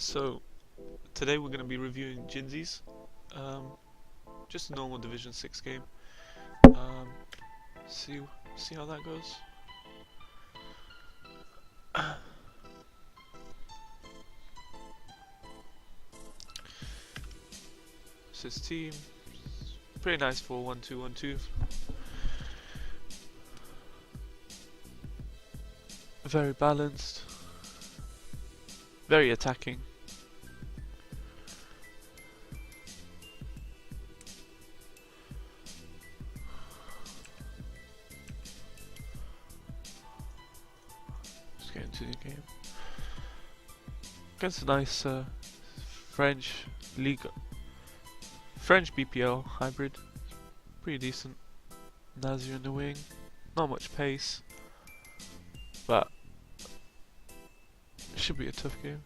So today we're going to be reviewing Jnzy's, um, just a normal Division 6 game. Um, see see how that goes. So his team, pretty nice for 1-2-1-2. Very balanced, very attacking. Let's get into the game. Against a nice French league, French BPL hybrid, pretty decent. Nazir in the wing, not much pace, but it should be a tough game.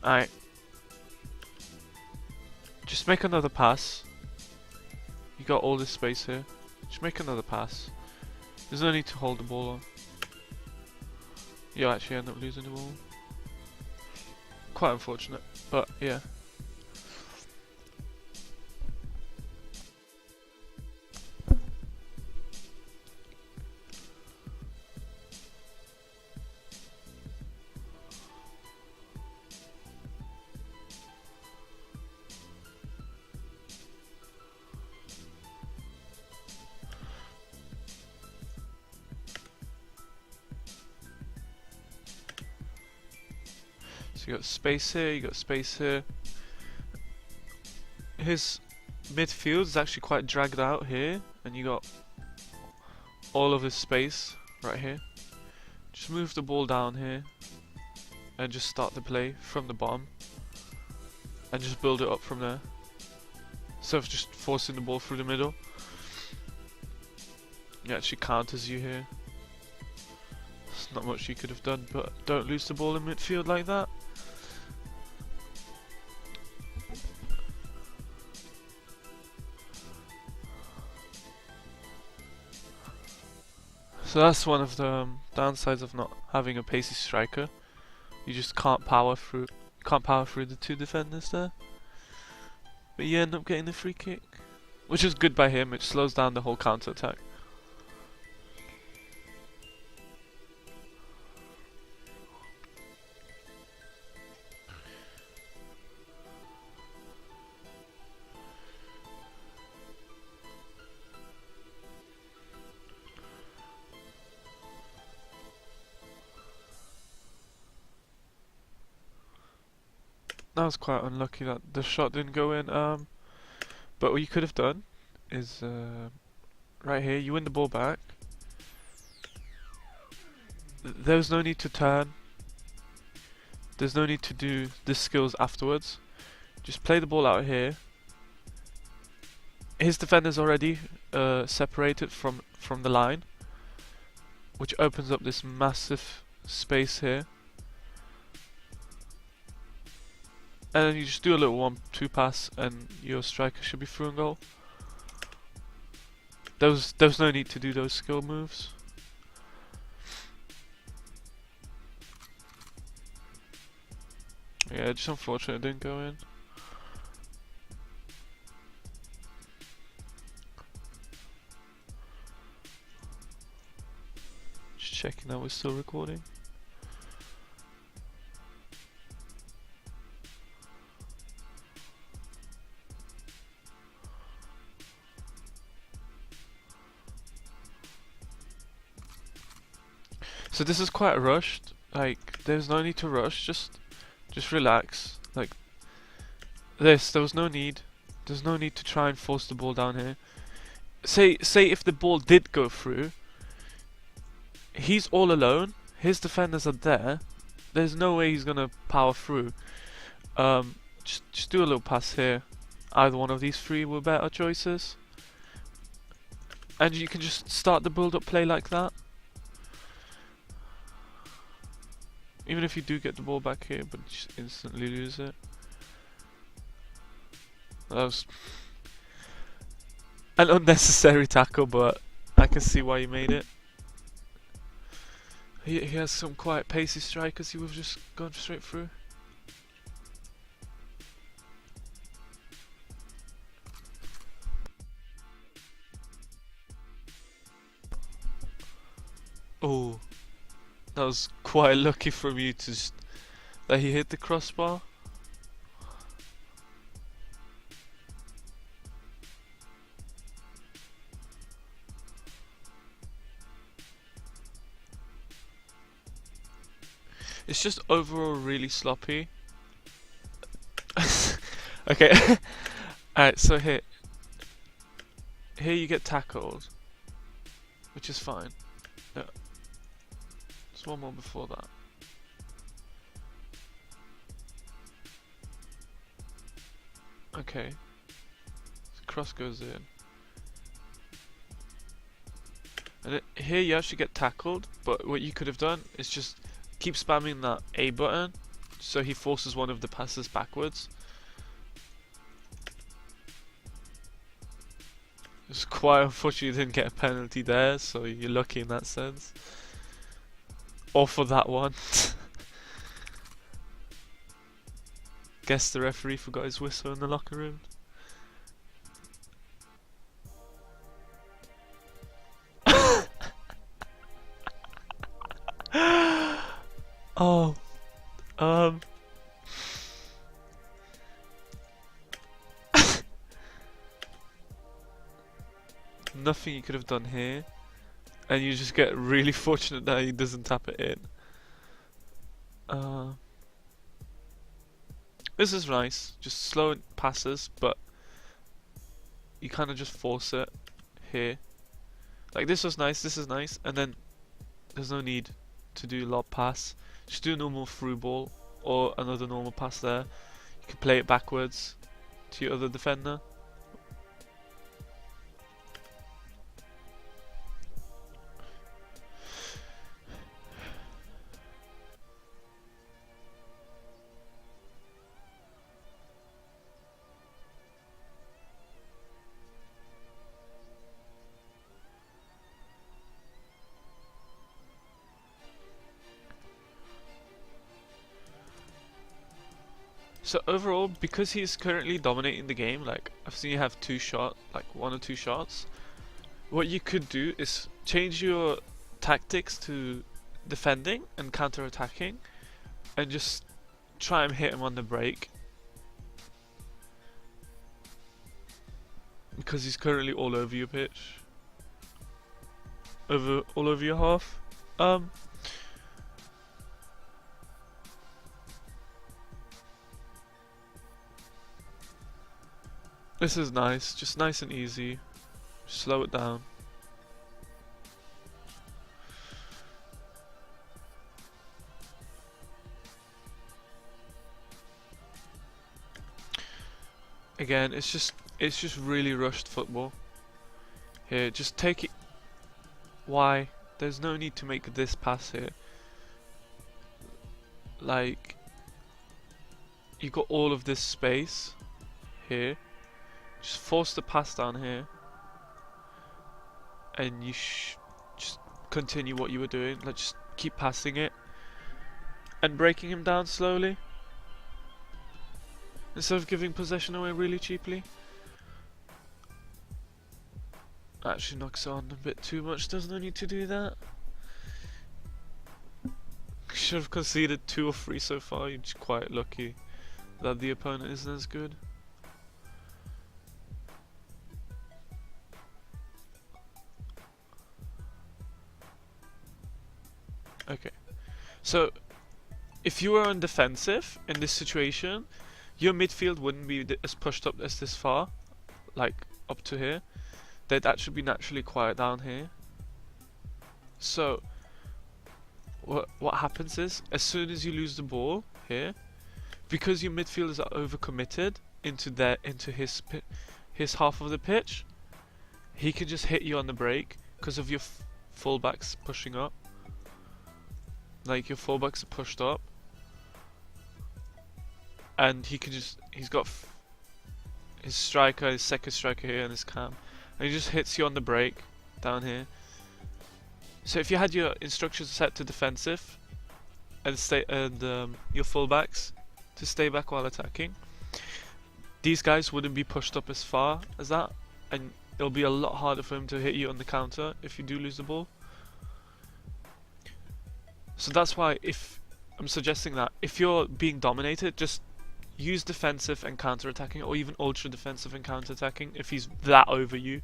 Alright, just make another pass. You got all this space here. Just make another pass. There's no need to hold the ball on. You'll actually end up losing the ball. Quite unfortunate, but yeah. So you got space here, you got space here. His midfield is actually quite dragged out here, and you got all of his space right here. Just move the ball down here and just start the play from the bottom and just build it up from there, instead of just forcing the ball through the middle. It actually counters you here. There's not much you could have done, but don't lose the ball in midfield like that. So that's one of the downsides of not having a pacey striker. You just can't power through. The two defenders there. But you end up getting the free kick, which is good by him. It slows down the whole counter attack. That was quite unlucky that the shot didn't go in. But what you could have done is right here, you win the ball back. There's no need to turn. There's no need to do the skills afterwards. Just play the ball out here. His defender's already separated from the line, which opens up this massive space here. And then you just do a little 1-2 pass and your striker should be through and goal. There's no need to do those skill moves. Yeah, just unfortunate it didn't go in. Just checking that we're still recording. So this is quite rushed. Like, there's no need to rush. Just relax. Like this, there was no need. There's no need to try and force the ball down here. Say if the ball did go through, he's all alone. His defenders are there. There's no way he's gonna power through. Just do a little pass here. Either one of these three were better choices, and you can just start the build-up play like that. Even if you do get the ball back here, but just instantly lose it. That was an unnecessary tackle, but I can see why you made it. He has some quite pacey strikers. He would have just gone straight through. Oh, that was quite lucky from you to just that he hit the crossbar. It's just overall really sloppy. Okay. Alright, so here you get tackled, which is fine. No, there's one more before that. Okay. The cross goes in. And here you actually get tackled, but what you could have done is just keep spamming that A button so he forces one of the passes backwards. It's quite unfortunate you didn't get a penalty there, so you're lucky in that sense. Or for that one. Guess the referee forgot his whistle in the locker room. Oh, nothing you could have done here, and you just get really fortunate that he doesn't tap it in. This is nice, just slow passes, but you kind of just force it here. Like this was nice, this is nice, and then there's no need to do lob pass. Just do a normal through ball or another normal pass there. You can play it backwards to your other defender. So overall, because he's currently dominating the game, like I've seen you have one or two shots. What you could do is change your tactics to defending and counter-attacking, and just try and hit him on the break. Because he's currently all over your pitch. All over your half. This is nice, just nice and easy. Slow it down. Again, it's just really rushed football. Here, just take it. Why? There's no need to make this pass here. Like, you got all of this space here. Just force the pass down here, and you just continue what you were doing. Like, just keep passing it and breaking him down slowly instead of giving possession away really cheaply. Actually knocks it on a bit too much. There's no need to do that. Should have conceded 2 or 3 so far. You're just quite lucky that the opponent isn't as good. Okay, so if you were on defensive in this situation, your midfield wouldn't be as pushed up as this far, like up to here. They'd actually be naturally quiet down here. So what happens is, as soon as you lose the ball here, because your midfielders are overcommitted into his half of the pitch, he can just hit you on the break because of your fullbacks pushing up. Like, your fullbacks are pushed up, and he's got his striker, his second striker here, and his cam, and he just hits you on the break down here. So if you had your instructions set to defensive and your fullbacks to stay back while attacking, these guys wouldn't be pushed up as far as that, and it'll be a lot harder for him to hit you on the counter if you do lose the ball. So that's why if I'm suggesting that if you're being dominated, just use defensive and counter-attacking, or even ultra defensive and counter-attacking if he's that over you.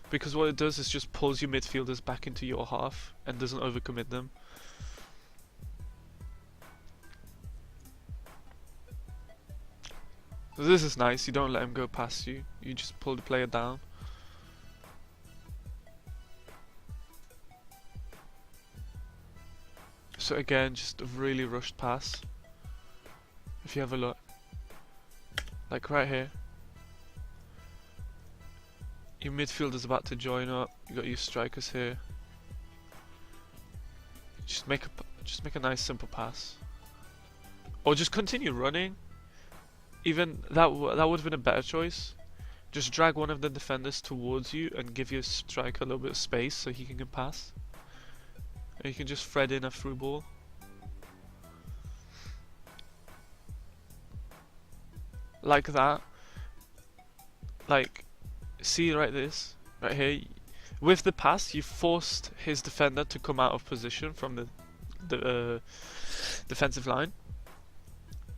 Because what it does is just pulls your midfielders back into your half and doesn't overcommit them. So this is nice, you don't let him go past you, you just pull the player down. So again, just a really rushed pass. If you have a look, like right here, your midfielder's about to join up. You got your strikers here. Just make a nice simple pass, or just continue running. Even that would have been a better choice. Just drag one of the defenders towards you and give your striker a little bit of space so he can pass. And you can just thread in a through ball. Like that. Like, see right here. With the pass, you forced his defender to come out of position from the defensive line.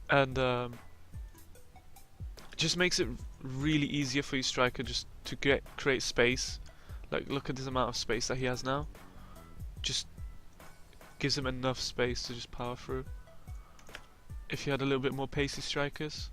And just makes it really easier for your striker just to create space. Like, look at this amount of space that he has now. Just gives him enough space to just power through. If you had a little bit more pacey strikers.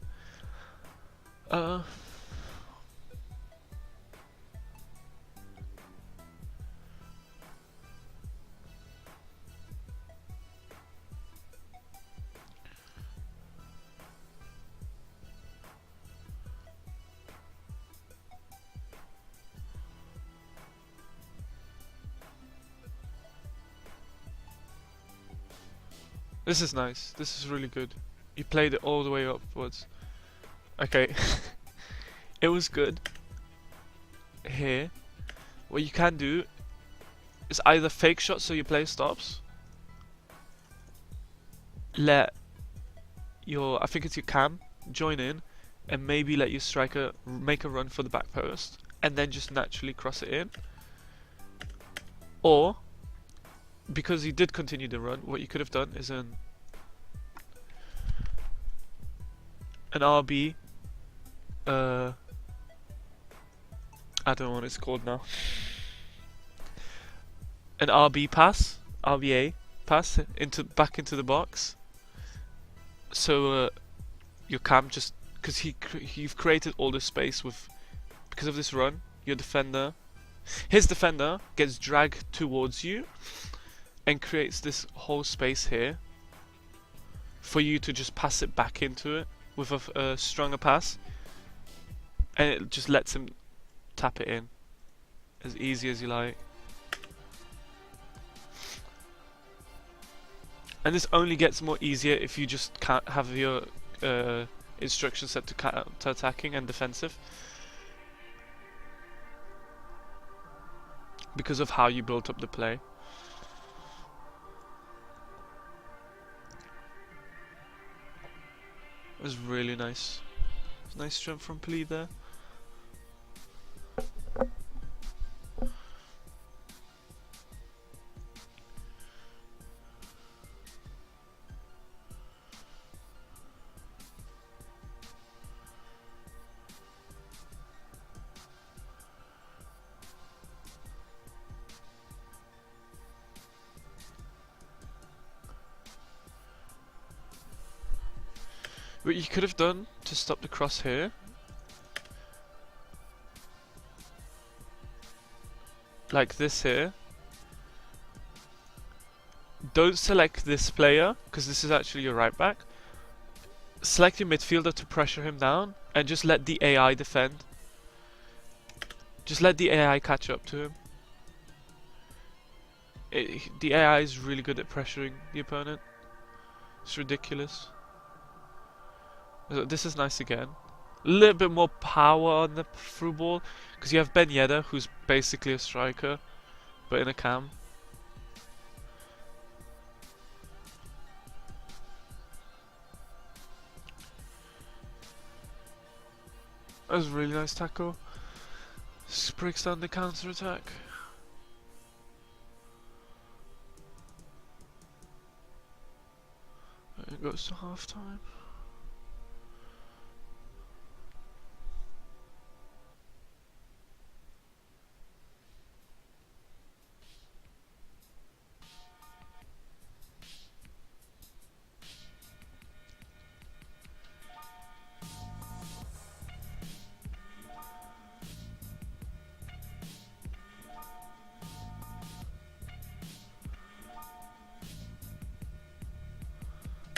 This is nice. This is really good. You played it all the way upwards. Okay. It was good. Here, what you can do is either fake shot so your player stops. Let your, I think it's your cam, join in, and maybe let your striker make a run for the back post, and then just naturally cross it in. Or, because he did continue the run, what you could have done is an RB, I don't know what it's called now. An RBA pass back into the box. So your cam just, because you've created all this space because of this run, his defender gets dragged towards you and creates this whole space here for you to just pass it back into it with a stronger pass, and it just lets him tap it in as easy as you like. And this only gets more easier if you just can't have your instructions set to counter-attacking and defensive, because of how you built up the play. It was really nice. Nice strength from Plee there. What you could have done to stop the cross here, like this here, don't select this player, because this is actually your right back. Select your midfielder to pressure him down, and just let the AI defend. Just let the AI catch up to him. The AI is really good at pressuring the opponent. It's ridiculous. This is nice again. a little bit more power on the through ball, because you have Ben Yedder, who's basically a striker, but in a cam. That was a really nice tackle. Just breaks down the counter attack. It goes to half time.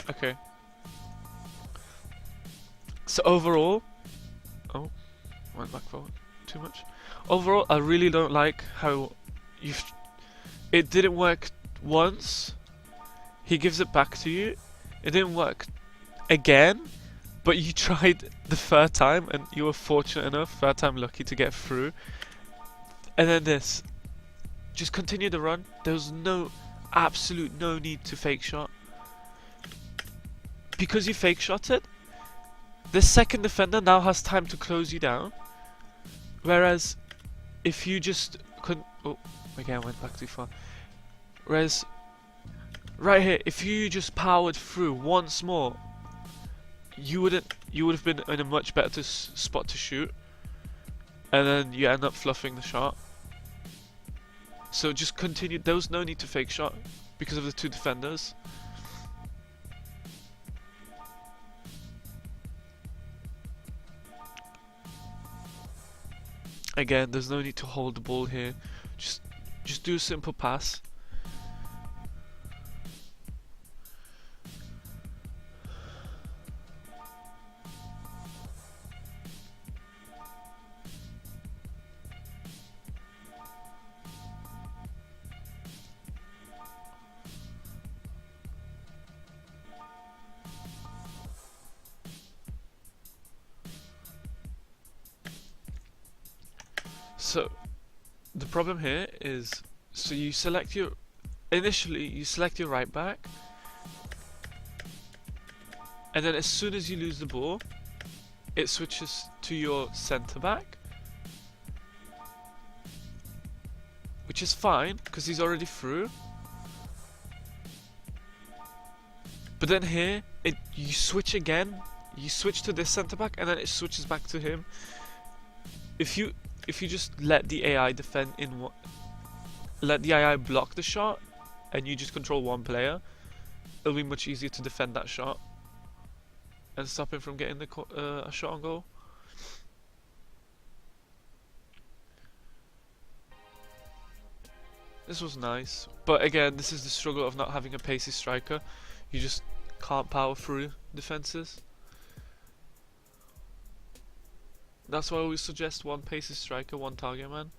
Okay. So overall, oh, went back forward too much. Overall, I really don't like how it didn't work once. He gives it back to you. It didn't work again, but you tried the third time and you were fortunate enough, third time lucky, to get through. And then this. Just continue the run. There was absolute no need to fake shot. Because you fake shot it, the second defender now has time to close you down. Whereas, if you just couldn't... Oh, again, I went back too far. Whereas, right here, if you just powered through once more, you would have been in a much better spot to shoot. And then you end up fluffing the shot. So just continue. There was no need to fake shot because of the two defenders. Again, there's no need to hold the ball here. Just do a simple pass. So the problem here is, so you select your, initially you select your right back, and then as soon as you lose the ball, it switches to your centre back, which is fine because he's already through. But then here, you switch again. You switch to this centre back, and then it switches back to him. If you just let the AI defend let the AI block the shot, and you just control one player, it'll be much easier to defend that shot and stop him from getting a shot on goal. This was nice, but again, this is the struggle of not having a pacey striker. You just can't power through defenses. That's why I always suggest one pacey striker, one target man.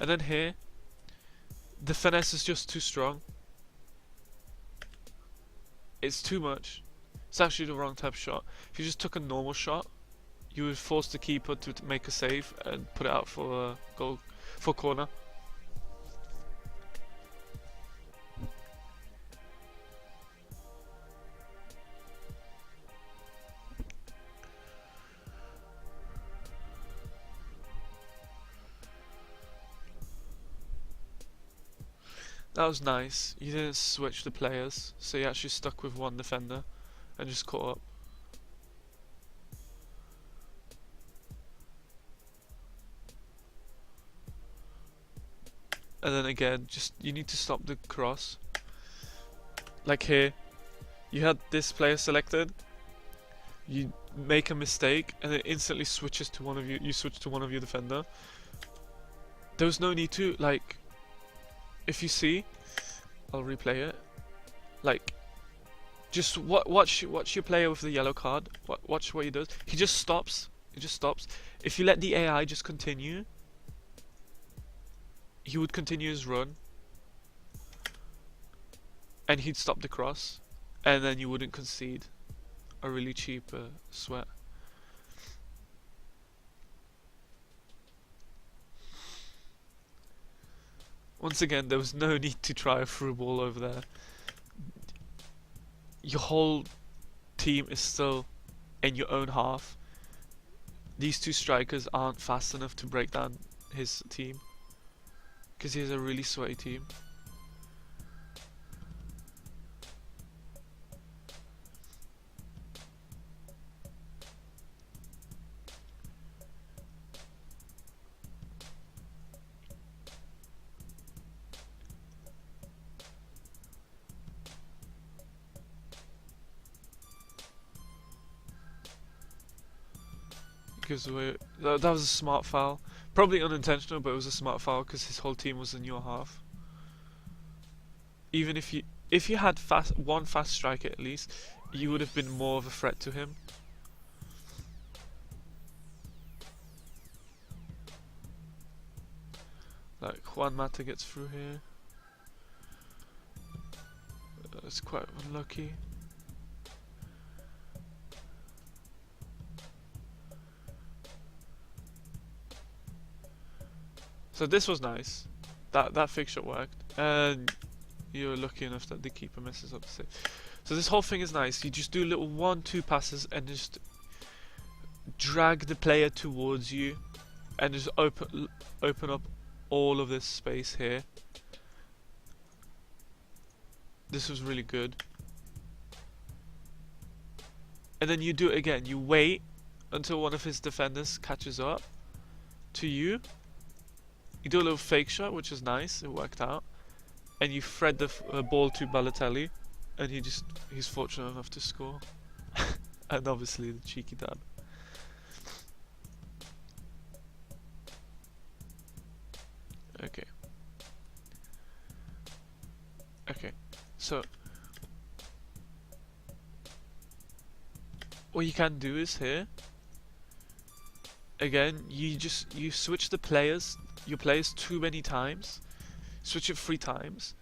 And then here, the finesse is just too strong. It's too much. It's actually the wrong type of shot. If you just took a normal shot, you would force the keeper to make a save and put it out for a goal, for corner. That was nice. You didn't switch the players, so you actually stuck with one defender and just caught up. And then again, just you need to stop the cross. Like here, you had this player selected, you make a mistake, and it instantly switches to one of you switch to one of your defender. There was no need to, like, if you see, I'll replay it. Like, just watch your player with the yellow card. Watch what he does. He just stops. He just stops. If you let the AI just continue, he would continue his run, and he'd stop the cross, and then you wouldn't concede a really cheap sweat. Once again, there was no need to try a through ball over there. Your whole team is still in your own half. These two strikers aren't fast enough to break down his team, because he has a really sweaty team. Gives away. That was a smart foul. Probably unintentional, but it was a smart foul because his whole team was in your half. Even if you had one fast striker at least, you would have been more of a threat to him. Like Juan Mata gets through here. That's quite unlucky. So this was nice. That fixture worked, and you were lucky enough that the keeper messes up the save. So this whole thing is nice. You just do little 1-2 passes and just drag the player towards you, and just open up all of this space here. This was really good. And then you do it again. You wait until one of his defenders catches up to you. You do a little fake shot, which is nice. It worked out. And you thread the ball to Balotelli, and he's fortunate enough to score. And obviously the cheeky dab. Okay. Okay. So what you can do is here again, you switch your players too many times. Switch it 3 times.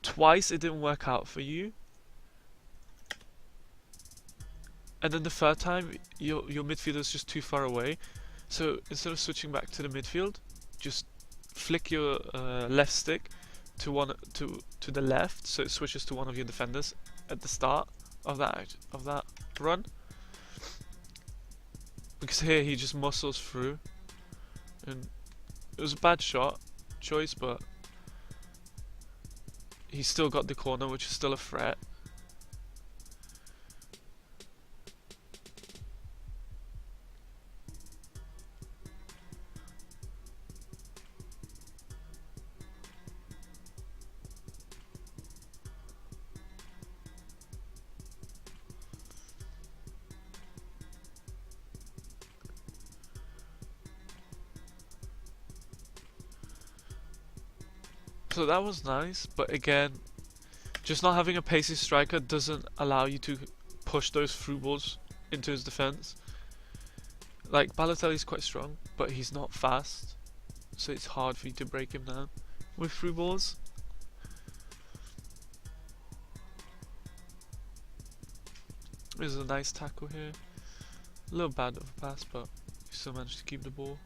Twice it didn't work out for you, and then the 3rd time your midfielder's just too far away. So instead of switching back to the midfield, just flick your left stick to the left, so it switches to one of your defenders at the start of that run. Because here he just muscles through, and it was a bad choice, but he still got the corner, which is still a threat. So that was nice, but again, just not having a pacey striker doesn't allow you to push those through balls into his defense. Like, Balotelli's quite strong, but he's not fast, so it's hard for you to break him down with through balls. This is a nice tackle here. A little bad of a pass, but he still managed to keep the ball.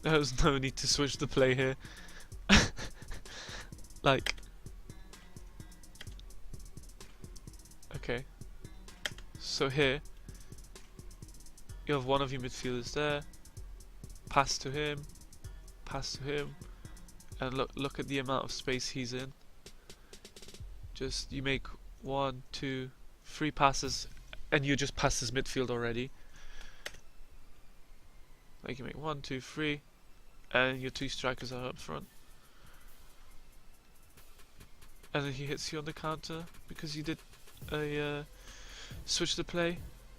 There was no need to switch the play here. Like, okay. So here, you have one of your midfielders there. Pass to him, and look at the amount of space he's in. Just you make 1, 2, 3 passes, and you just pass his midfield already. Like you make 1, 2, 3, and your 2 strikers are up front. And then he hits you on the counter because you did a switch the play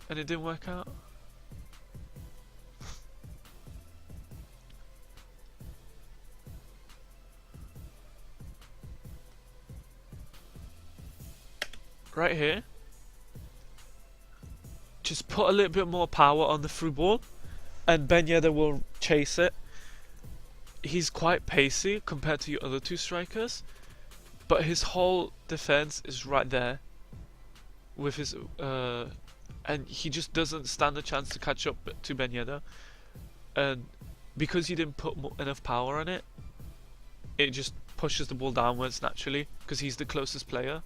and it didn't work out. Right here, just put a little bit more power on the through ball, and Ben Yedder will chase it. He's quite pacey compared to your other two strikers, but his whole defense is right there with his and he just doesn't stand a chance to catch up to Ben Yedder. And because you didn't put enough power on it, it just pushes the ball downwards naturally because he's the closest player.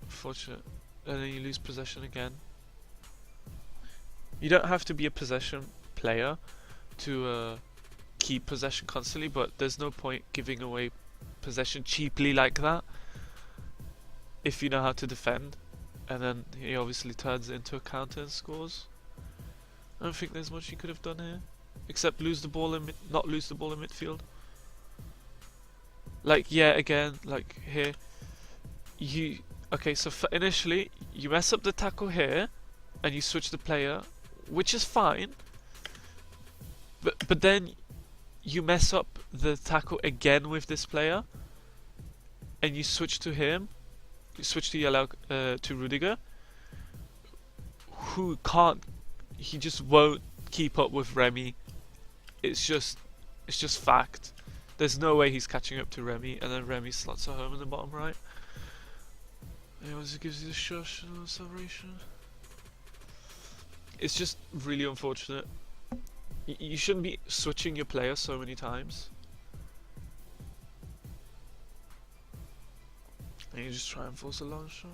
Fortunate. And then you lose possession again. You don't have to be a possession player to keep possession constantly, but there's no point giving away possession cheaply like that if you know how to defend. And then he obviously turns it into a counter and scores. I don't think there's much he could have done here, except lose the ball in not lose the ball in midfield. Like, yeah, again, like here, okay, so initially you mess up the tackle here, and you switch the player, which is fine. But then you mess up the tackle again with this player, and you switch to him. You switch to yellow to Rudiger, who can't. He just won't keep up with Remy. It's just fact. There's no way he's catching up to Remy, and then Remy slots it home in the bottom right. Anyways, it gives you the shush and celebration. It's just really unfortunate. You shouldn't be switching your player so many times. And you just try and force a long shot.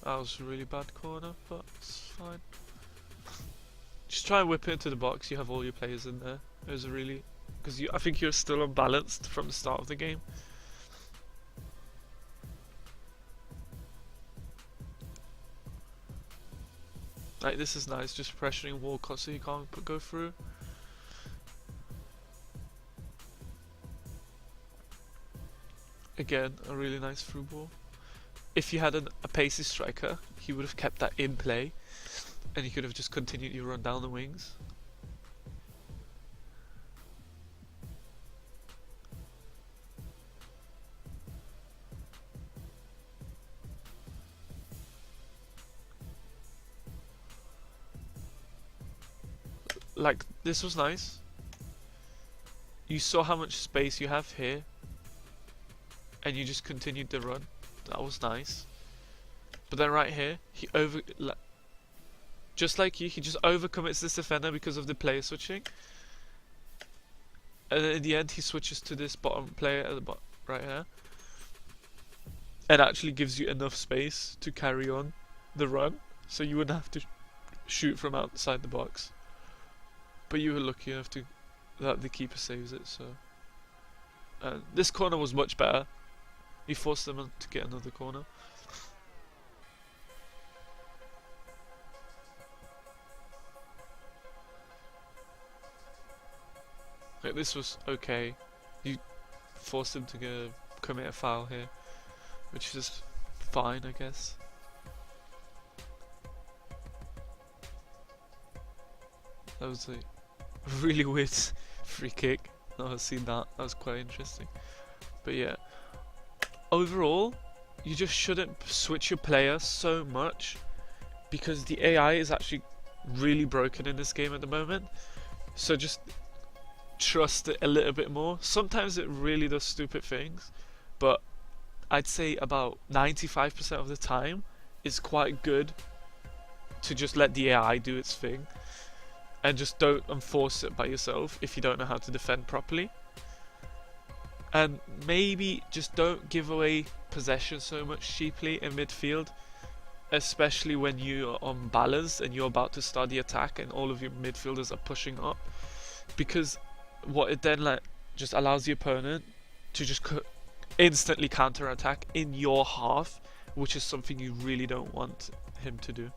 That was a really bad corner, but it's fine. Just try and whip it into the box. You have all your players in there. It was a really, because I think you're still unbalanced from the start of the game. Like, this is nice, just pressuring Walcott so he can't go through. Again, a really nice through ball. If you had a pacey striker, he would have kept that in play, and you could have just continued your run down the wings. Like, this was nice. You saw how much space you have here, and you just continued the run. That was nice. But then right here, he just like you, he just overcommits this defender because of the player switching. And then in the end, he switches to this bottom player at the bottom right here, and actually gives you enough space to carry on the run, so you wouldn't have to shoot from outside the box. But you were lucky enough that the keeper saves it. So this corner was much better. He forced them to get another corner. Like, this was okay. You forced him to commit a foul here, which is fine, I guess. That was a really weird free kick. I've seen that. That was quite interesting. But yeah, overall, you just shouldn't switch your player so much, because the AI is actually really broken in this game at the moment. So just trust it a little bit more. Sometimes it really does stupid things, but I'd say about 95% of the time it's quite good to just let the AI do its thing, and just don't enforce it by yourself if you don't know how to defend properly. And maybe just don't give away possession so much cheaply in midfield, especially when you're unbalanced and you're about to start the attack and all of your midfielders are pushing up, because what it then just allows the opponent to just instantly counter-attack in your half, which is something you really don't want him to do.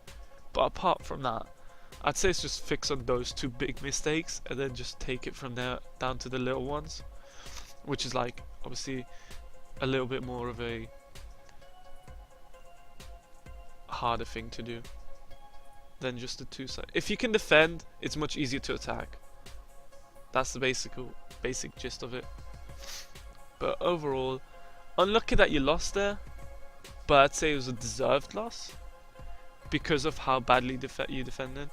But apart from that, I'd say it's just fix on those two big mistakes and then just take it from there down to the little ones, which is like obviously a little bit more of a harder thing to do. than just the two side. If you can defend, it's much easier to attack. That's the basic gist of it. But overall, unlucky that you lost there, but I'd say it was a deserved loss because of how badly you defended.